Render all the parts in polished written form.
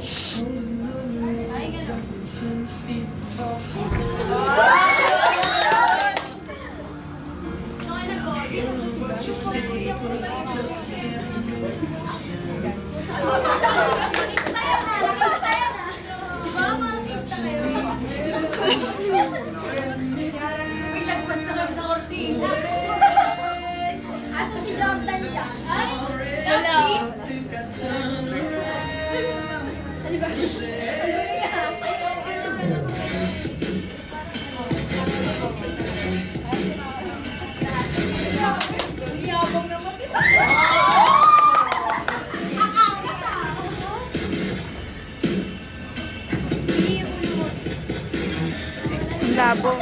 Ay, gano'n. Asa si Jordan dyan? Ay, wala. Yabang naman ito. Ang labong.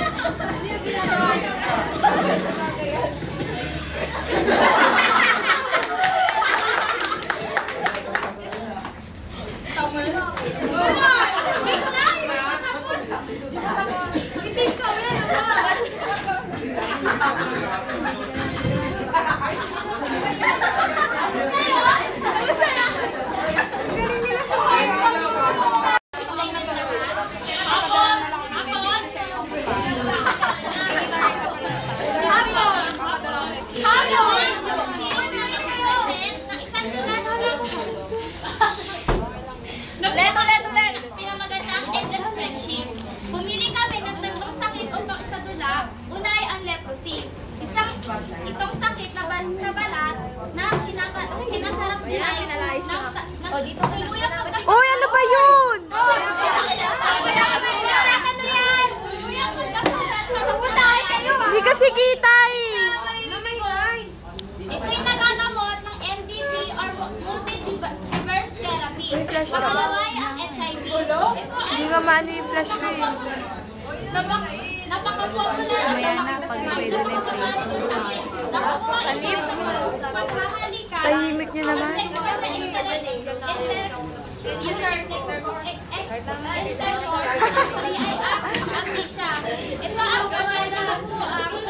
Pumili kami ng tatlong sakit upang isadula. Una ay ang leprosy. Itong sakit na sa balat na kinakarap nila ay tuluyang pagkasama. Uy, ano ba yun? Hindi kasi kita eh. Ito'y nagagamot ng MDT or multi-diverse therapy. Pangalawa ay ang HIV. Hindi nga maano yung flash ko eh. Napaka-popular at napaka-pagkakita sa sakit. Nakukuha ito sa paghahalikan. Tahimik niyo naman.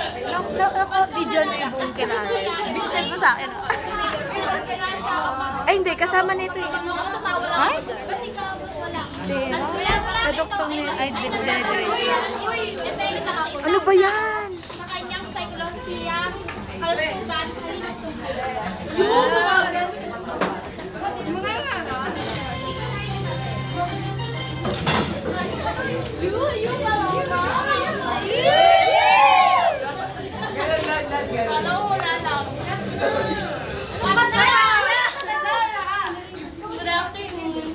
Naka-video na yung buong kinala. Binisend mo sa akin. Ay, hindi. Kasama nito eh. Ay? Kaduktong niya. Ay, Ano ba yan? Sa kanyang psychologiya, kalusugan, Good afternoon.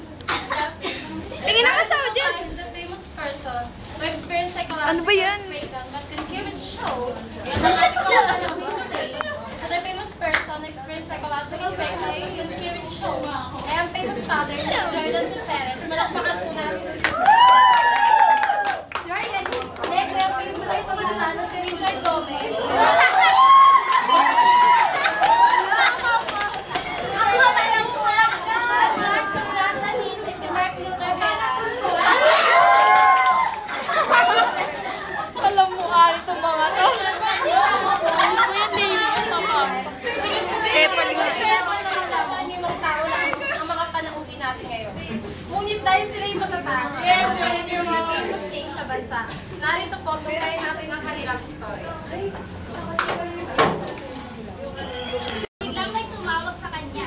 Tingin na ka sa audience. The famous person who experienced psychological Ano ba yan? breakdown but can give it show. The famous person who experienced psychological breakdown but can give it show. Ay ang famous father, Jordan Gutierrez. Malakpakan ko namin. Jordan, next, ang famous artista na si Richard Gomez. Alam mo, ari itong mga to. Ano mo yan, Dini? Ang mga panauwi natin ngayon. Ngunit dahil sila yung matatag, kaya yung mga mistakes sa bansa. Narito po, tukayin natin ang kanilang story. Biglang may tumawag sa kanya.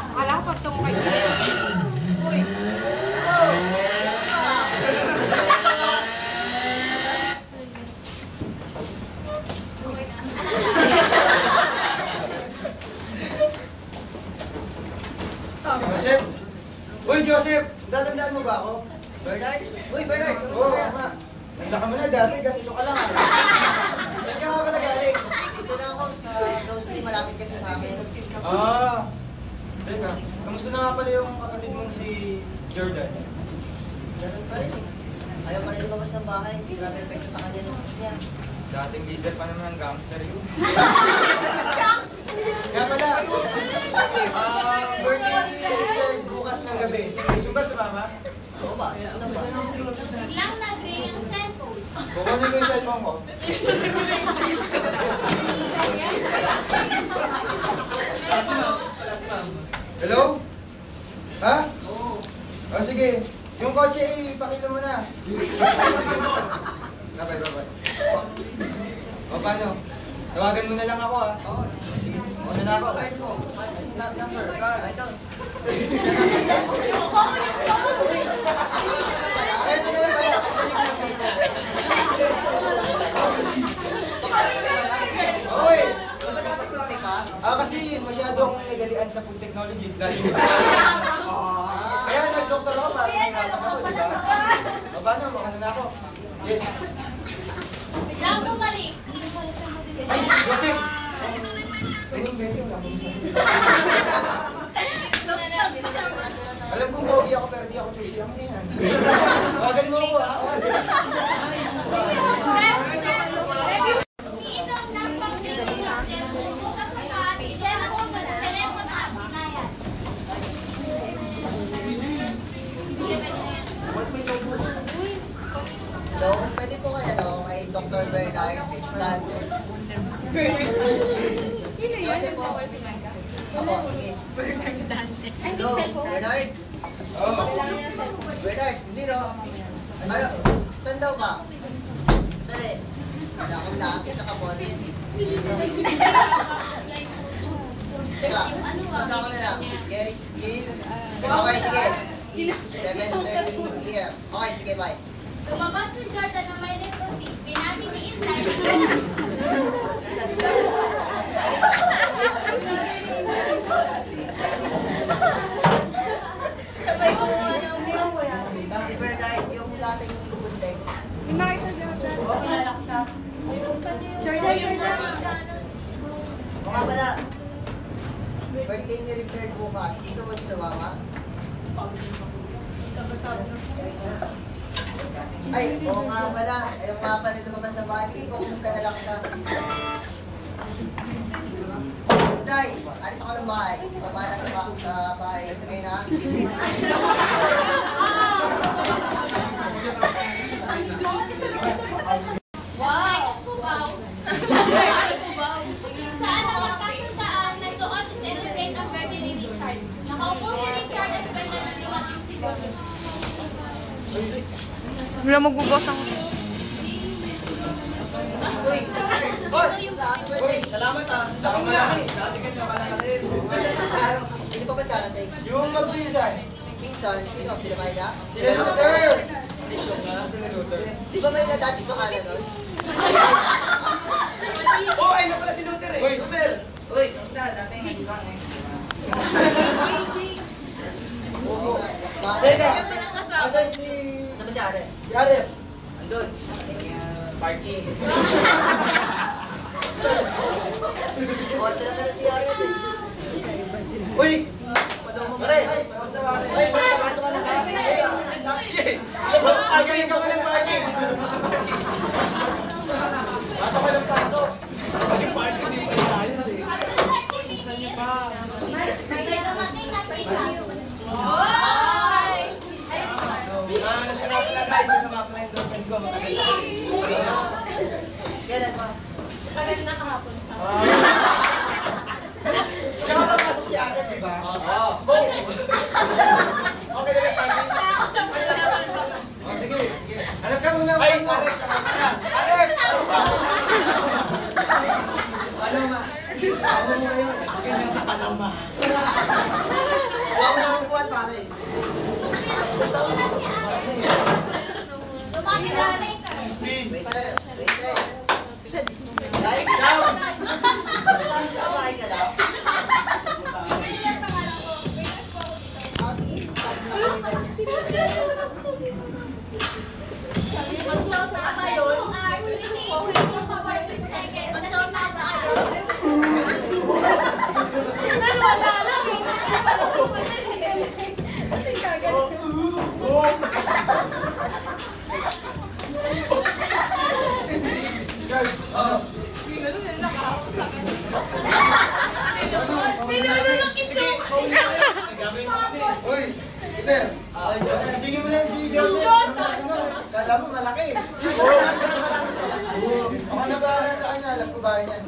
Akala ko pag tumukay ko. Uy! Joseph! Uy, Joseph! Tatandaan mo ba ako? Bernard? Uy, Bernard! Kamusta Oo, kaya? ma. Nanda ka mo na dati, ganito ka lang. Saan ka nga pala galing? Dito na ako sa grocery, malapit kasi sa amin. Ah! Teka, kamusta na nga pala yung kapatid mong si Jordan? Ganun pa rin eh. Ayaw pa rin lumabas ng bahay. Grabe epekto sa kanya nung sakit niya. Dating leader pa naman ng gangster yun. Nga pala, birthday ni Richard bukas ng gabi. Gusto ba sumama? Oo ba? Sino ba? Biglang nag-ring ang cellphone. Kukunin ko yung cellphone ko. Si ma'am. Hello? Ha? Oo. Oh, sige. Yung kotse, ipakilo mo na. Bye-bye. O, paano? Tawagan mo na lang ako, ha? Oo, sige. Una na ako. Card mo. Not number. Uy, ako lang naman pala. Ito na lang pala. Doktor ka na pala. Oy! Ba't nakasuntik ka? Kasi masyado akong nagalian sa food technology. Dahil kaya nag-doktor ako para mahirapan ako, di ba? O, paano? Makano na ako. Yes. Diyan bumalik. Ay, Joseph! Bening, wala akong sabi. Sino na yung natira sa... Alam kong pogi ako pero di ako choosy. Ano yan? Tawagan mo ako, ha? Oo, sige. Sino ang nagpapilin bukas sa kaan? I-share ako sa telepono at binayan. So, pwede po kayo, no, kay Dr. Bernard Dantes. Kasi po, ako, sige. Hello, Bernard? Oo. Bernard, hindi no? Ano, saan daw ba? Dali. Wala akong lapis sa kapotin. Teka, tanda ko na lang. Gary Skill. Okay, sige. 7:30 p.m. Okay, sige, bye. Lumabas si Jordan na may leprosy. Pinami ni Inday. Sabi-sabi po. Si Bernard, yung dating buntek. O nga pala, birthday ni Richard bukas. Gusto mo sumama? Ay, oo nga pala. Ayaw nga pala lumabas na bahay. Sige, kumusta na lang ka? Inday, alis ako ng bahay. Papala sa bahay. Ngayon na. Wow! Wow! Wow! Saan nakapagdaan na doon si celebrate ang birthday ni Richard. Nakaupo si Richard at pinanatiwag si Jordan. Wala magbubukas ang... Uy, sir. Sa aking birthday. Salamat, ha? Sa kamalaki. Dati ka nakalakalit. Sino pa ba darating? Yung magpinsan. Pinsan, sino? Sila Mayla? Sila Luther! Sila Luther. Di ba Mayla dati pangalan nun? Oh, ayun na pala si Luther eh. Uy, Luther! Teka, asan si... Sabi si Are. Si Aref? Andun. Parking. O, ito na pala si Are. Uy! Pare! Basta pasok ka ng parking. Agayin ka mo ng parking. Pasok ka ng pasok. Paging parking di pa yung ayos eh. Dumating na Trisha. Hoy! Ano siya nga pala guys, ito nga pala yung girlfriend ko, matagal na. Kailan mo? Tagal na kahapon. Tsaka papasok si Aref, di ba? Oo. Okay na yung parking? O sige, hanap ka muna. Ay, Aref ka muna. Aref! Paloma. Ako mo ngayon. Ganyan sa Paloma. Ako na ang buwan, pare. Dumating na Waiter. Waitress. Guys, down! Saan sa bahay ka daw? Ah, sige. Uy, Peter. Sige mo na si Joseph. Kala mo malaki. Ako na bahala sa kanya. Alam ko ba yan?